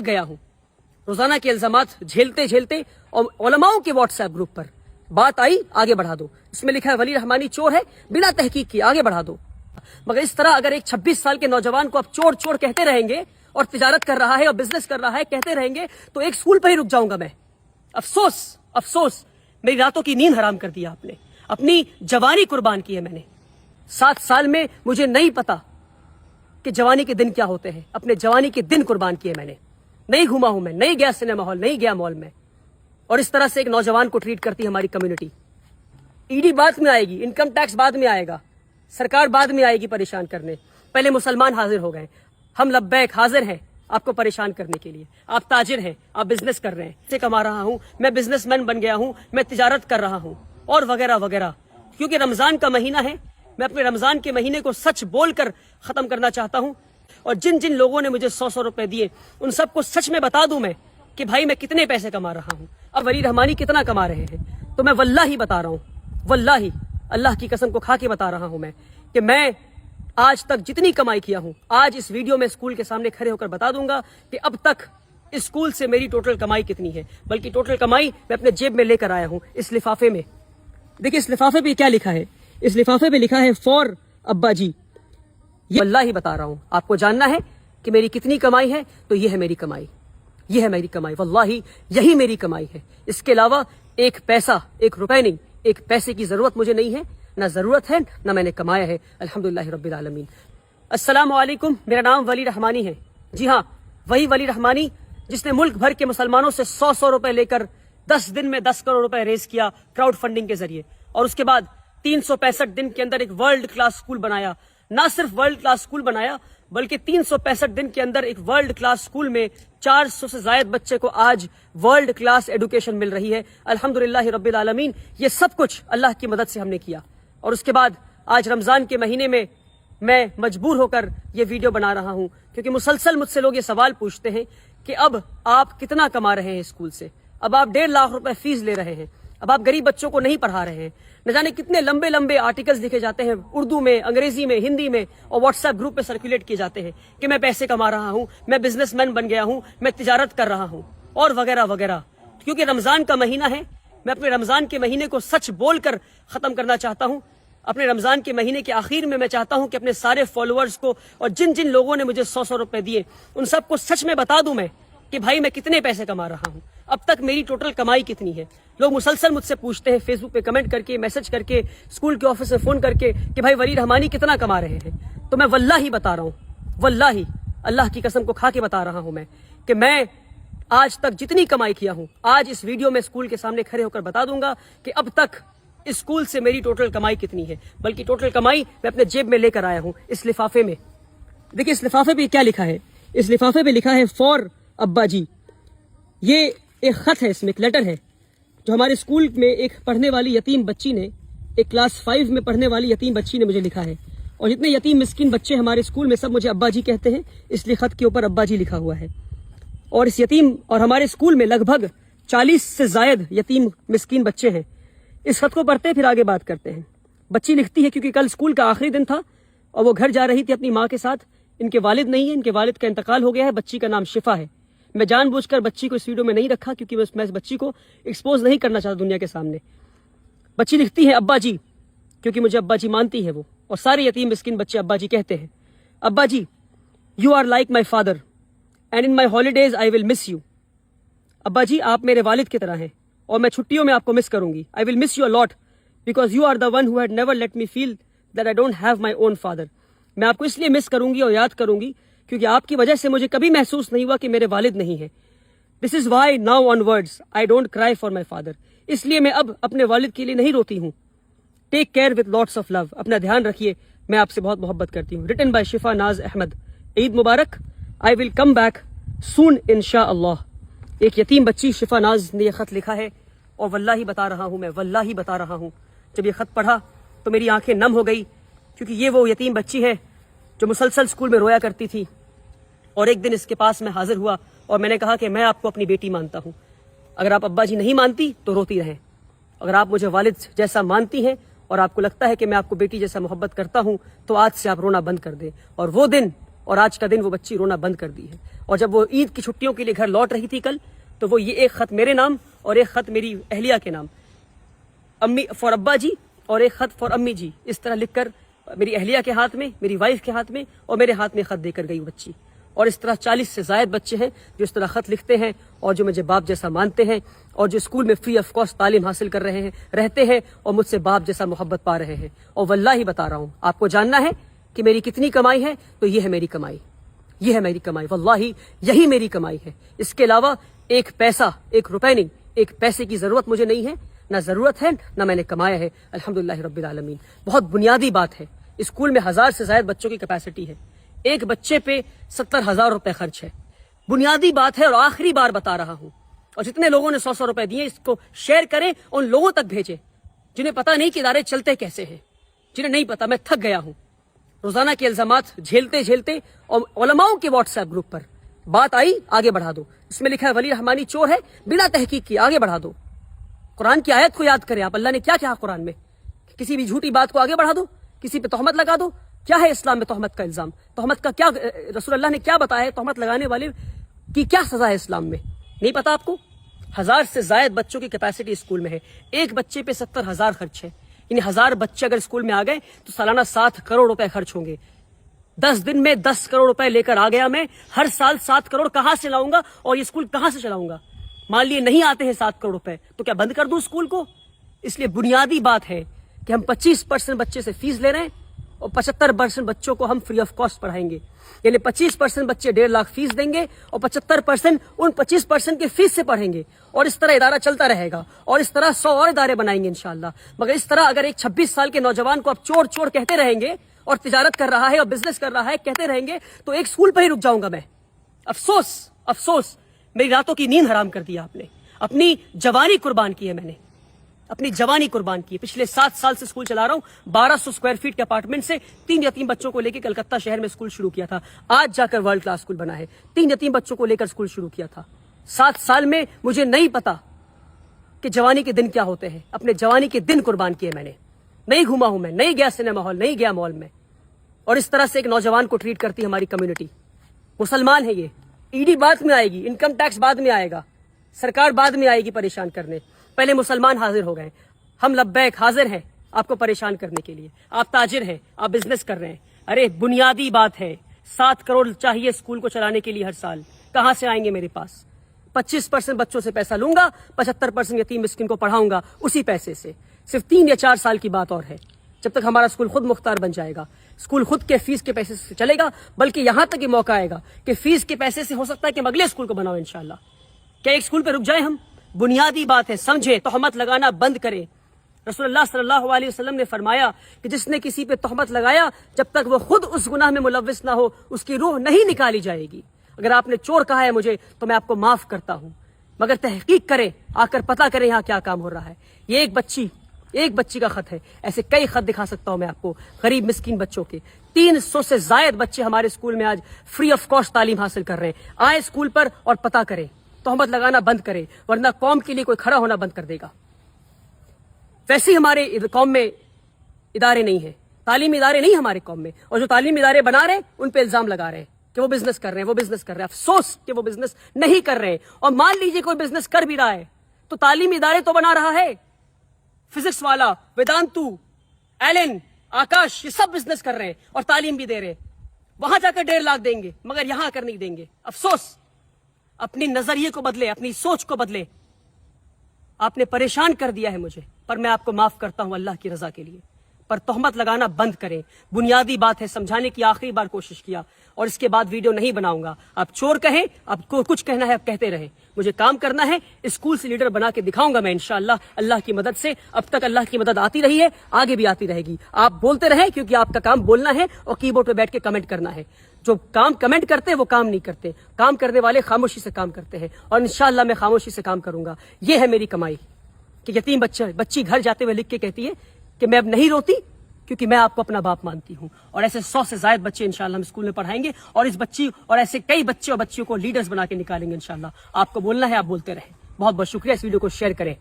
थक गया हूं रोजाना के इल्जामात झेलते झेलते। और उलमाओं के व्हाट्सएप ग्रुप पर बात आई आगे बढ़ा दो, इसमें लिखा है वली रहमानी चोर है, बिना तहकीक किए आगे बढ़ा दो। मगर इस तरह अगर एक 26 साल के नौजवान को आप चोर चोर कहते रहेंगे और तिजारत कर रहा है और बिजनेस कर रहा है कहते रहेंगे तो एक स्कूल पर ही रुक जाऊंगा मैं। अफसोस अफसोस, मेरी रातों की नींद हराम कर दिया आपने, अपनी जवानी कुर्बान की है मैंने। 7 साल में मुझे नहीं पता कि जवानी के दिन क्या होते हैं, अपने जवानी के दिन कुर्बान किए मैंने। नहीं घूमा हूं मैं, नहीं गया सिनेमा हॉल, नहीं गया मॉल में। और इस तरह से एक नौजवान को ट्रीट करती है हमारी कम्युनिटी। ईडी बाद में आएगी, इनकम टैक्स बाद में आएगा, सरकार बाद में आएगी परेशान करने। पहले मुसलमान हाजिर हो गए, हम लब्बैक हाजिर हैं आपको परेशान करने के लिए। आप ताजिर हैं, आप बिजनेस कर रहे हैं, से कमा रहा हूं, मैं बिजनेसमैन बन गया हूं, मैं तिजारत कर रहा हूं और वगैरह वगैरह। क्योंकि रमजान का महीना है, मैं अपने रमजान के महीने को सच बोलकर खत्म करना चाहता हूं। और जिन जिन लोगों ने मुझे 100-100 रुपए दिए उन सबको सच में बता दूं मैं कि भाई मैं कितने पैसे कमा रहा हूं, अब वली रहमानी कितना कमा रहे हैं। तो मैं वल्लाही बता रहा हूं, वल्लाही अल्लाह की कसम को खा के बता रहा हूं मैं कि मैं आज तक जितनी कमाई किया हूं, आज इस वीडियो में स्कूल के सामने खड़े होकर बता दूंगा कि अब तक इस स्कूल से मेरी टोटल कमाई कितनी है। बल्कि टोटल कमाई मैं अपने जेब में लेकर आया हूं इस लिफाफे में। देखिए इस लिफाफे पे क्या लिखा है, इस लिफाफे पे लिखा है फॉर अब्बा जी। ये अल्लाह ही बता रहा हूं, आपको जानना है कि मेरी कितनी कमाई है तो ये है मेरी कमाई, ये है मेरी कमाई, वल्लाही यही मेरी कमाई है। इसके अलावा एक पैसा, एक रुपए नहीं, एक पैसे की जरूरत मुझे नहीं है, ना जरूरत है ना मैंने कमाया है। अल्हम्दुलिल्लाह रब्बिल आलमीन। अस्सलाम वालेकुम, मेरा नाम वली रहमानी है। जी हाँ, वही वली रहमानी जिसने मुल्क भर के मुसलमानों से 100-100 रुपए लेकर 10 दिन में 10 करोड़ रुपए रेज किया क्राउड फंडिंग के जरिए। और उसके बाद 365 दिन के अंदर एक वर्ल्ड क्लास स्कूल बनाया। ना सिर्फ वर्ल्ड क्लास स्कूल बनाया बल्कि 365 दिन के अंदर एक वर्ल्ड क्लास स्कूल में 400 से ज्यादा बच्चे को आज वर्ल्ड क्लास एजुकेशन मिल रही है। अल्हम्दुलिल्लाह रब्बिल आलमीन। ये सब कुछ अल्लाह की मदद से हमने किया। और उसके बाद आज रमजान के महीने में मैं मजबूर होकर ये वीडियो बना रहा हूं क्योंकि मुसलसल मुझसे लोग ये सवाल पूछते हैं कि अब आप कितना कमा रहे हैं स्कूल से, अब आप 1.5 लाख रुपए फीस ले रहे हैं, अब आप गरीब बच्चों को नहीं पढ़ा रहे हैं। न जाने कितने लंबे लंबे आर्टिकल्स लिखे जाते हैं उर्दू में, अंग्रेजी में, हिंदी में और व्हाट्सएप ग्रुप पे सर्कुलेट किए जाते हैं कि मैं पैसे कमा रहा हूं, मैं बिजनेसमैन बन गया हूं, मैं तिजारत कर रहा हूं और वगैरह वगैरह। क्योंकि रमजान का महीना है, मैं अपने रमजान के महीने को सच बोलकर खत्म करना चाहता हूं। अपने रमजान के महीने के आखिर में मैं चाहता हूं कि अपने सारे फॉलोअर्स को और जिन जिन लोगों ने मुझे 100-100 रुपए दिए उन सबको सच में बता दूं मैं कि भाई मैं कितने पैसे कमा रहा हूं, अब तक मेरी टोटल कमाई कितनी है। लोग मुसलसल मुझसे पूछते हैं फेसबुक पे कमेंट करके, मैसेज करके, स्कूल के ऑफिस में फोन करके कि भाई वली रहमानी कितना कमा रहे हैं। तो मैं वल्लाही बता रहा हूं, वल्लाही अल्लाह की कसम को खा के बता रहा हूं मैं कि मैं आज तक जितनी कमाई किया हूं, आज इस वीडियो में स्कूल के सामने खड़े होकर बता दूंगा कि अब तक इस स्कूल से मेरी टोटल कमाई कितनी है। बल्कि टोटल कमाई मैं अपने जेब में लेकर आया हूं इस लिफाफे में। देखिए इस लिफाफे पे क्या लिखा है, इस लिफाफे पे लिखा है फॉर अब्बा जी। ये एक खत है, इसमें एक लेटर है जो हमारे स्कूल में एक पढ़ने वाली यतीम बच्ची ने, एक क्लास 5 में पढ़ने वाली यतीम बच्ची ने मुझे लिखा है। और जितने यतीम मिस्किन बच्चे हमारे स्कूल में सब मुझे अब्बा जी कहते हैं, इसलिए खत के ऊपर अब्बा जी लिखा हुआ है। और इस यतीम और हमारे स्कूल में लगभग 40 से ज्यादा यतीम मिस्किन बच्चे हैं। इस खत को पढ़ते फिर आगे बात करते हैं। बच्ची लिखती है क्योंकि कल स्कूल का आखिरी दिन था और वो घर जा रही थी अपनी माँ के साथ। इनके वालिद नहीं है, इनके वालिद का इंतकाल हो गया है। बच्ची का नाम शिफा है। मैं जानबूझकर बच्ची को इस वीडियो में नहीं रखा क्योंकि मैं इस बच्ची को एक्सपोज नहीं करना चाहता दुनिया के सामने। बच्ची लिखती है अब्बा जी, क्योंकि मुझे अब्बा जी मानती है वो, और सारे यतीम मिस्किन बच्चे अब्बा जी कहते हैं। अब्बा जी, you are like my father and in my holidays I will miss you. अब्बा जी आप मेरे वालिद की तरह हैं और मैं छुट्टियों में आपको मिस करूंगी। I will miss you a lot because you are the one who had never let me feel that I don't have my own father. मैं आपको इसलिए मिस करूंगी और याद करूंगी क्योंकि आपकी वजह से मुझे कभी महसूस नहीं हुआ कि मेरे वालिद नहीं है। This is why now onwards I don't cry for my father. इसलिए मैं अब अपने वालिद के लिए नहीं रोती हूँ। Take care with lots of love. अपना ध्यान रखिए, मैं आपसे बहुत मोहब्बत करती हूँ। Written by Shifa Naz Ahmed. ईद मुबारक। I will come back soon इंशाअल्लाह। एक यतीम बच्ची शिफा नाज ने यह खत लिखा है और वल्लाही बता रहा हूँ, मैं वल्लाही बता रहा हूँ, जब ये खत पढ़ा तो मेरी आंखें नम हो गई क्योंकि ये वो यतीम बच्ची है जो मुसलसल स्कूल में रोया करती थी। और एक दिन इसके पास मैं हाजिर हुआ और मैंने कहा कि मैं आपको अपनी बेटी मानता हूँ। अगर आप अब्बा जी नहीं मानती तो रोती रहें, अगर आप मुझे वालिद जैसा मानती हैं और आपको लगता है कि मैं आपको बेटी जैसा मोहब्बत करता हूँ तो आज से आप रोना बंद कर दें। और वो दिन اور آج کا دن وہ بچی رونا بند کر دی ہے. اور جب وہ عید کی چھٹیوں کے لیے گھر لوٹ رہی تھی کل, تو وہ یہ ایک خط میرے نام اور ایک خط میری اہلیہ کے نام, امی فار ابا جی اور ایک خط فار امی جی, اس طرح لکھ کر میری اہلیہ کے ہاتھ میں, میری وائف کے ہاتھ میں اور میرے ہاتھ میں خط دے کر گئی بچی. اور اس طرح 40 سے زائد بچے ہیں جو اس طرح خط لکھتے ہیں اور جو مجھے باپ جیسا مانتے ہیں اور جو اسکول میں فری آف کاسٹ تعلیم حاصل کر رہے ہیں, رہتے ہیں اور مجھ سے باپ جیسا محبت پا رہے ہیں. اور واللہ بتا رہا ہوں, آپ کو جاننا ہے کہ میری کتنی کمائی ہے, تو یہ ہے میری کمائی, یہ ہے میری کمائی, واللہ یہی میری کمائی ہے. اس کے علاوہ ایک پیسہ, ایک روپے نہیں, ایک پیسے کی ضرورت مجھے نہیں ہے, نہ ضرورت ہے نہ میں نے کمایا ہے. الحمدللہ رب العالمین. بہت بنیادی بات ہے, اسکول میں 1000 سے زائد بچوں کی کیپیسٹی ہے, ایک بچے پہ 70,000 روپے خرچ ہے. بنیادی بات ہے اور آخری بار بتا رہا ہوں. اور جتنے لوگوں نے 100 روپے دیے, اس کو شیئر کریں, ان لوگوں تک بھیجیں جنہیں پتا نہیں کہ ادارے چلتے کیسے ہیں, جنہیں نہیں پتا. میں تھک گیا ہوں روزانہ کے الزامات جھیلتے جھیلتے. اور علماؤں کے واٹس ایپ گروپ پر بات آئی آگے بڑھا دو, اس میں لکھا ہے ولی رحمانی چور ہے, بنا تحقیق کیے آگے بڑھا دو. قرآن کی آیت کو یاد کریں آپ, اللہ نے کیا کہا قرآن میں, کسی بھی جھوٹی بات کو آگے بڑھا دو, کسی پہ تہمت لگا دو. کیا ہے اسلام میں تہمت کا الزام؟ تہمت کا کیا رسول اللہ نے کیا بتایا ہے؟ تہمت لگانے والے کی کیا سزا ہے اسلام میں؟ نہیں پتا آپ کو؟ 1000 سے زائد بچوں کی کیپیسٹی اسکول میں ہے, ایک بچے پہ 70,000 خرچ ہے. یعنی 1000 بچے اگر اسکول میں آ گئے تو سالانہ 7 کروڑ روپے خرچ ہوں گے. 10 دن میں 10 کروڑ روپے لے کر آ گیا میں. ہر سال 7 کروڑ کہاں سے لاؤں گا اور یہ اسکول کہاں سے چلاؤں گا؟ مان لیے نہیں آتے ہیں 7 کروڑ روپے, تو کیا بند کر دوں اسکول کو؟ اس لیے بنیادی بات ہے کہ ہم 25% بچے سے فیس لے رہے ہیں اور 75% بچوں کو ہم فری آف کاسٹ پڑھائیں گے. یعنی 25% بچے 1.5 لاکھ فیس دیں گے اور 75% ان 25% کے فیس سے پڑھیں گے. اور اس طرح ادارہ چلتا رہے گا اور اس طرح 100 اور ادارے بنائیں گے انشاءاللہ. مگر اس طرح اگر ایک 26 سال کے نوجوان کو آپ چور چور کہتے رہیں گے اور تجارت کر رہا ہے اور بزنس کر رہا ہے کہتے رہیں گے, تو ایک اسکول پہ ہی رک جاؤں گا میں. افسوس افسوس, میری راتوں کی نیند حرام کر دیا آپ نے. اپنی جوانی قربان کی ہے میں نے, اپنی جوانی قربان کی. پچھلے 7 سال سے اسکول چلا رہا ہوں. 1200 اسکوائر فیٹ کے اپارٹمنٹ سے 3 یتیم بچوں کو لے کے کلکتہ شہر میں اسکول شروع کیا تھا. آج جا کر ورلڈ کلاس اسکول بنا ہے. 3 یتیم بچوں کو لے کر اسکول شروع کیا تھا. 7 سال میں مجھے نہیں پتا کہ جوانی کے دن کیا ہوتے ہیں. اپنے جوانی کے دن قربان کیے میں نے. نہیں گھوما ہوں میں, نہیں گیا سنیما ہال, نہیں گیا مال میں. اور اس طرح سے ایک نوجوان کو ٹریٹ کرتی ہماری کمیونٹی. مسلمان ہے یہ. ای ڈی بعد میں آئے گی, انکم ٹیکس بعد میں آئے گا, سرکار بعد میں آئے گی پریشان کرنے. پہلے مسلمان حاضر ہو گئے. ہم لبیک حاضر ہیں آپ کو پریشان کرنے کے لیے. آپ تاجر ہیں, آپ بزنس کر رہے ہیں. ارے بنیادی بات ہے, 7 کروڑ چاہیے اسکول کو چلانے کے لیے ہر سال. کہاں سے آئیں گے میرے پاس؟ 25% بچوں سے پیسہ لوں گا, 75% یتیم مسکین کو پڑھاؤں گا اسی پیسے سے. صرف 3 یا 4 سال کی بات اور ہے, جب تک ہمارا اسکول خود مختار بن جائے گا. اسکول خود کے فیس کے پیسے سے چلے گا, بلکہ یہاں تک یہ موقع آئے گا کہ فیس کے پیسے سے ہو سکتا ہے کہ ہم اگلے اسکول کو بناؤ انشاءاللہ. کیا ایک اسکول پہ رک جائیں ہم؟ بنیادی بات ہے, سمجھے, تہمت لگانا بند کریں. رسول اللہ صلی اللہ علیہ وسلم نے فرمایا کہ جس نے کسی پہ تہمت لگایا, جب تک وہ خود اس گناہ میں ملوث نہ ہو اس کی روح نہیں نکالی جائے گی. اگر آپ نے چور کہا ہے مجھے تو میں آپ کو معاف کرتا ہوں, مگر تحقیق کریں, آ کر پتہ کریں یہاں کیا کام ہو رہا ہے. یہ ایک بچی کا خط ہے. ایسے کئی خط دکھا سکتا ہوں میں آپ کو, غریب مسکین بچوں کے. 300 سے زائد بچے ہمارے اسکول میں آج فری آف کاسٹ تعلیم حاصل کر رہے ہیں. آئیں اسکول پر اور پتہ کریں, تہمت لگانا بند کریں, ورنہ قوم کے لیے کوئی کھڑا ہونا بند کر دے گا. ویسے ہی ہمارے قوم میں ادارے نہیں ہیں, تعلیمی ادارے نہیں ہمارے قوم میں, اور جو تعلیمی ادارے بنا رہے ہیں ان پہ الزام لگا رہے ہیں کہ وہ بزنس کر رہے ہیں, وہ بزنس کر رہے ہیں. افسوس کہ وہ بزنس نہیں کر رہے ہیں. اور مان لیجئے کوئی بزنس کر بھی رہا ہے تو تعلیمی ادارے تو بنا رہا ہے. فزکس والا, ویدانتو, ایلن, آکاش, یہ سب بزنس کر رہے ہیں اور تعلیم بھی دے رہے ہیں. وہاں جا کر 1.5 لاکھ دیں گے, مگر یہاں کر نہیں دیں گے. افسوس. اپنی نظریے کو بدلے, اپنی سوچ کو بدلے. آپ نے پریشان کر دیا ہے مجھے, پر میں آپ کو معاف کرتا ہوں اللہ کی رضا کے لیے. پر تہمت لگانا بند کریں. بنیادی بات ہے, سمجھانے کی آخری بار کوشش کیا, اور اس کے بعد ویڈیو نہیں بناؤں گا. آپ چور کہیں, آپ کو کچھ کہنا ہے آپ کہتے رہیں, مجھے کام کرنا ہے. اسکول سے لیڈر بنا کے دکھاؤں گا میں انشاءاللہ اللہ کی مدد سے. اب تک اللہ کی مدد آتی رہی ہے, آگے بھی آتی رہے گی. آپ بولتے رہیں کیونکہ آپ کا کام بولنا ہے اور کی بورڈ پہ بیٹھ کے کمنٹ کرنا ہے. جو کام کمنٹ کرتے ہیں وہ کام نہیں کرتے. کام کرنے والے خاموشی سے کام کرتے ہیں, اور انشاءاللہ میں خاموشی سے کام کروں گا. یہ ہے میری کمائی. کہ یتیم بچی گھر جاتے ہوئے لکھ کے کہتی ہے کہ میں اب نہیں روتی کیونکہ میں آپ کو اپنا باپ مانتی ہوں. اور ایسے 100 سے زائد بچے انشاءاللہ ہم اسکول میں پڑھائیں گے, اور اس بچی اور ایسے کئی بچے اور بچیوں کو لیڈرز بنا کے نکالیں گے انشاءاللہ. آپ کو بولنا ہے, آپ بولتے رہیں. بہت بہت شکریہ. اس ویڈیو کو شیئر کریں.